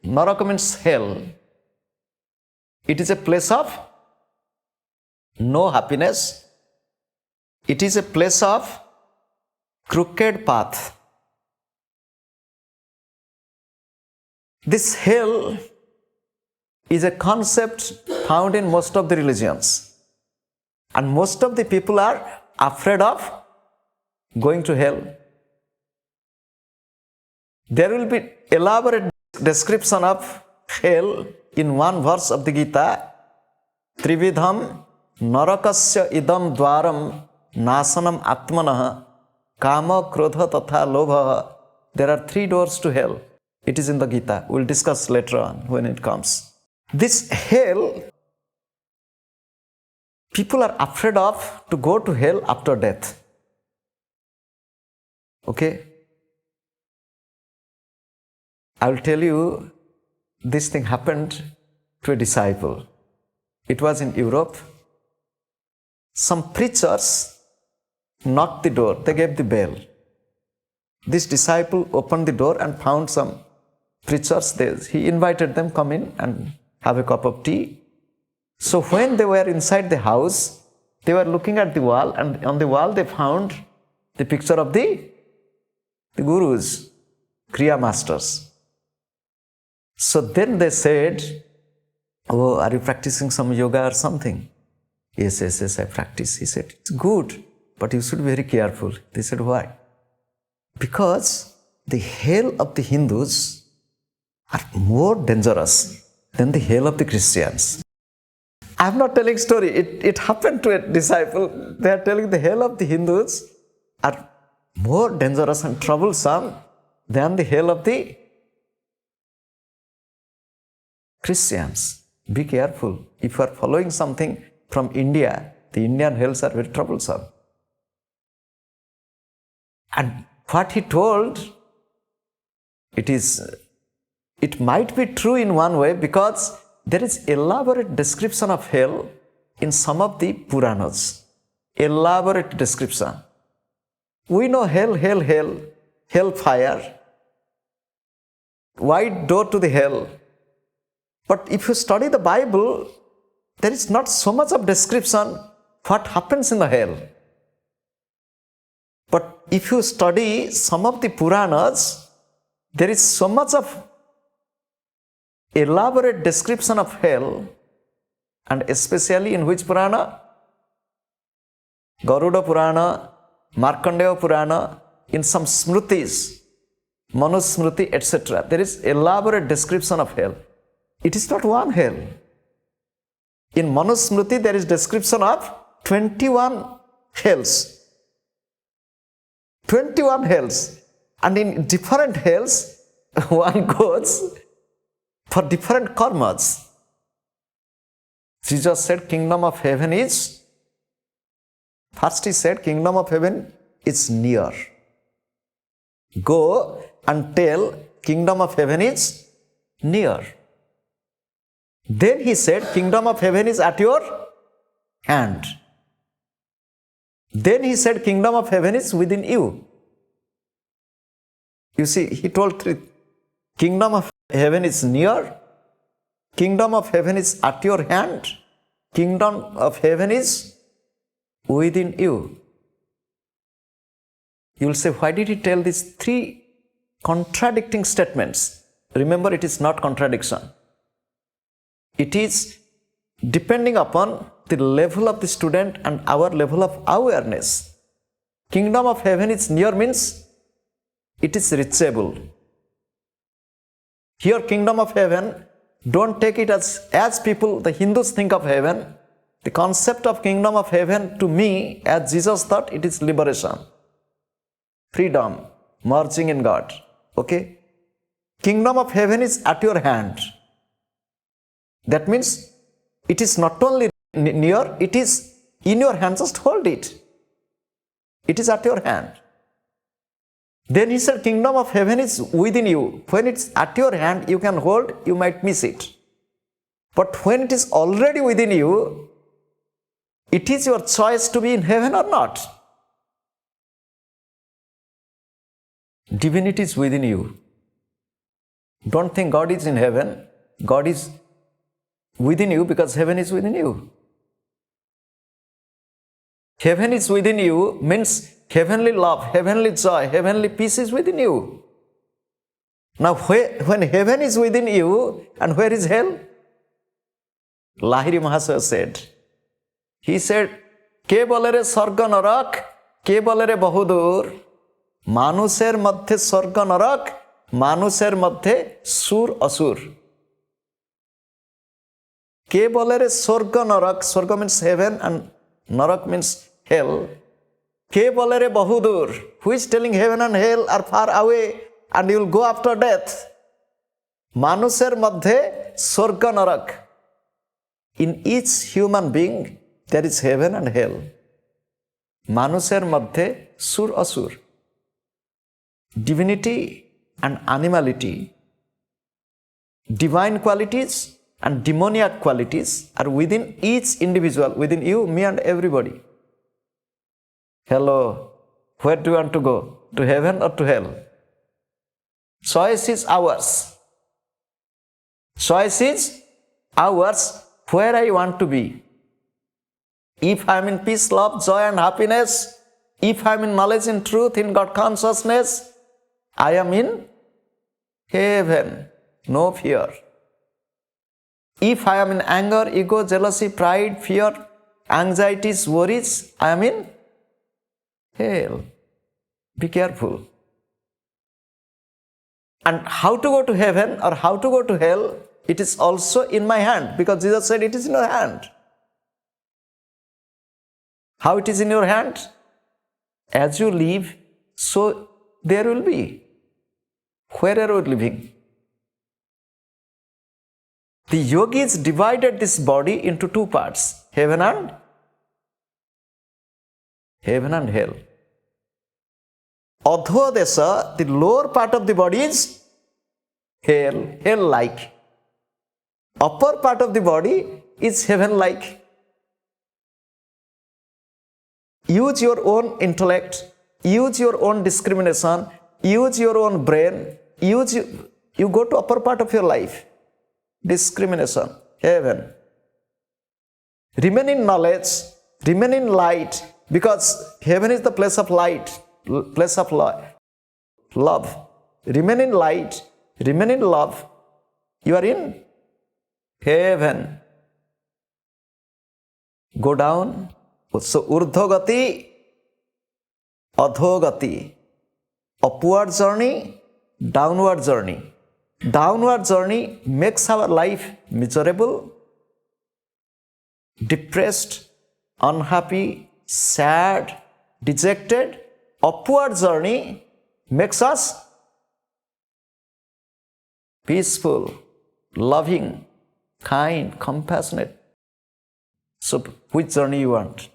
Naraka means hell. It is a place of no happiness. It is a place of crooked path. This hell is a concept found in most of the religions. And most of the people are afraid of going to hell. There will be elaborate description of hell in one verse of the Gita. Trividham narakasya idam dwaram nasanam atmanah kama krodha tatha lobha. There are 3 doors to hell. It is in the Gita. We'll discuss later on when it comes. This hell, people are afraid of to go to hell after death. Okay? I will tell you, this thing happened to a disciple. It was in Europe. Some preachers knocked the door. They gave the bell. This disciple opened the door and found some preachers there. He invited them, come in and have a cup of tea. So when they were inside the house, they were looking at the wall, and on the wall they found the picture of the gurus, Kriya masters. So then they said, "Oh, are you practicing some yoga or something?" Yes, I practice. He said, "It's good, but you should be very careful." They said, "Why?" "Because the hell of the Hindus are more dangerous than the hell of the Christians." I'm not telling story. It happened to a disciple. They are telling the hell of the Hindus are more dangerous and troublesome than the hell of the Christians. Be careful. If you are following something from India, the Indian hells are very troublesome. And what he told, it might be true in one way, because there is elaborate description of hell in some of the Puranas. Elaborate description. We know hell, fire, wide door to the hell. But if you study the Bible, there is not so much of description what happens in the hell. But if you study some of the Puranas, there is so much of elaborate description of hell, and especially in which Purana? Garuda Purana, Markandeya Purana, in some Smritis, Manusmriti, etc. There is elaborate description of hell. It is not one hell. In Manusmriti, there is description of 21 hells. 21 hells. And in different hells, one goes for different karmas. Jesus said, kingdom of heaven is, first he said, kingdom of heaven is near. Go and tell, kingdom of heaven is near. Then he said, kingdom of heaven is at your hand. Then he said, kingdom of heaven is within you. You see, he told 3. Kingdom of heaven is near. Kingdom of heaven is at your hand. Kingdom of heaven is within you. You will say, why did he tell these 3 contradicting statements? Remember, it is not contradiction. It is depending upon the level of the student and our level of awareness. Kingdom of heaven is near means it is reachable. Here, kingdom of heaven, don't take it as people, the Hindus think of heaven. The concept of kingdom of heaven, to me, as Jesus thought, it is liberation, freedom, merging in God. Okay? Kingdom of heaven is at your hand. That means it is not only near, it is in your hand. Just hold it. It is at your hand. Then he said, kingdom of heaven is within you. When it's at your hand, you can hold, you might miss it. But when it is already within you, it is your choice to be in heaven or not. Divinity is within you. Don't think God is in heaven. God is within you because heaven is within you. Heaven is within you means heavenly love, heavenly joy, heavenly peace is within you. Now, when heaven is within you, and where is hell? Lahiri Mahasaya said, he said, ke bolere sarga narak, ke bolere bahudur, মানুষের মধ্যে স্বর্গ নরক, মানুষের মধ্যে সুর অসুর। কে বলে রে স্বর্গ নরক? স্বর্গ means heaven and নরক means hell. কে বলে রে বহুদূর? Who is telling heaven and hell are far away and you will go after death? মানুষের মধ্যে স্বর্গ নরক. In each human being there is heaven and hell. মানুষের মধ্যে সুর অসুর. Divinity and animality, divine qualities and demoniac qualities are within each individual, within you, me and everybody. Hello, where do you want to go? To heaven or to hell? Choice is ours. Choice is ours where I want to be. If I am in peace, love, joy and happiness, if I am in knowledge and truth, in God consciousness, I am in heaven, no fear. If I am in anger, ego, jealousy, pride, fear, anxieties, worries, I am in hell. Be careful. And how to go to heaven or how to go to hell, it is also in my hand, because Jesus said it is in your hand. How it is in your hand? As you live, so there will be. Where are we living? The yogis divided this body into two parts, heaven and hell. Adhodesa, the lower part of the body is hell-like. Upper part of the body is heaven-like. Use your own intellect, use your own discrimination, use your own brain, you go to upper part of your life. Discrimination, heaven. Remain in knowledge, remain in light, because heaven is the place of light, place of love. Remain in light, remain in love. You are in heaven. Go down. So urdhogati, adhogati. Upward journey, downward journey. Downward journey makes our life miserable, depressed, unhappy, sad, dejected. Upward journey makes us peaceful, loving, kind, compassionate. So which journey you want?